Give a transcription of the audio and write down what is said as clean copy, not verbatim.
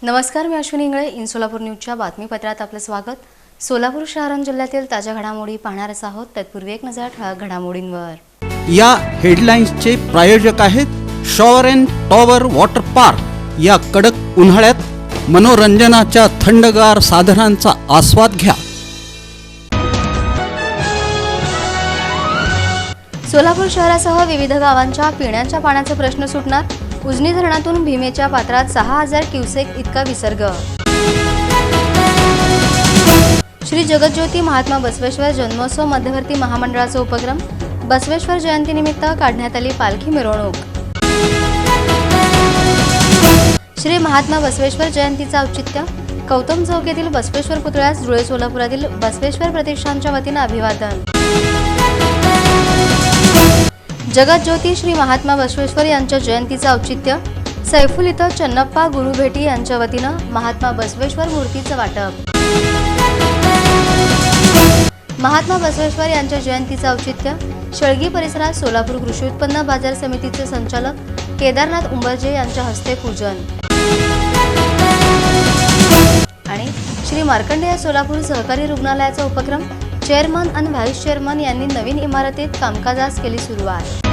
नमस्कार, मी अश्विनी इंगळे. इन सोलापूर न्यूजच्या बातमीपत्रात आपलं स्वागत. सोलापूर शहर आणि जिल्ह्यातील ताज्या घडामोडी पाहणारच आहोत. तत्पूर्वी एक नजर ठळक घडामोडींवर. या हेडलाईन्सचे प्रायोजक आहेत shower and tower water park. या कडक उन्हाळ्यात मनोरंजनाच्या थंडगार साधनांचा आस्वाद घ्या. सोलापूर शहरासह विविध गावांच्या पिण्याच्या पाण्याचा प्रश्न सुटणार. उजनी धरणातून भीमेच्या पात्रात 6000 क्युसेक इतका विसर्ग. श्री जगज्योती महात्मा बसवेश्वर जन्मोत्सव मध्यवर्ती महामंडळाचा उपक्रम. बसवेश्वर जयंतीनिमित्त काढण्यात आली पालखी मिरवणूक. श्री महात्मा बसवेश्वर जयंतीचं औचित्य. गौतम चौक येथील बसवेश्वर पुतळ्यास धुळे सोलापुरातील बसवेश्वर प्रतिष्ठानच्या वतीनं अभिवादन. जगज्योती श्री महात्मा बसवेश्वर यांच्या जयंतीचं औचित्य. सैफुल इथं चन्नप्पा गुरुभेटी यांच्या वतीनं महात्मा बसवेश्वर मूर्तीचं वाटप. महात्मा बसवेश्वर यांच्या जयंतीचं औचित्य. शेळगी परिसरात सोलापूर कृषी उत्पन्न बाजार समितीचे संचालक केदारनाथ उंबर्जे यांच्या हस्ते पूजन. आणि श्री मार्कंडेय सोलापूर सहकारी रुग्णालयाचा उपक्रम. चेअरमन आणि व्हाईस चेअरमन यांनी नवीन इमारतीत कामकाजास केली सुरुवात.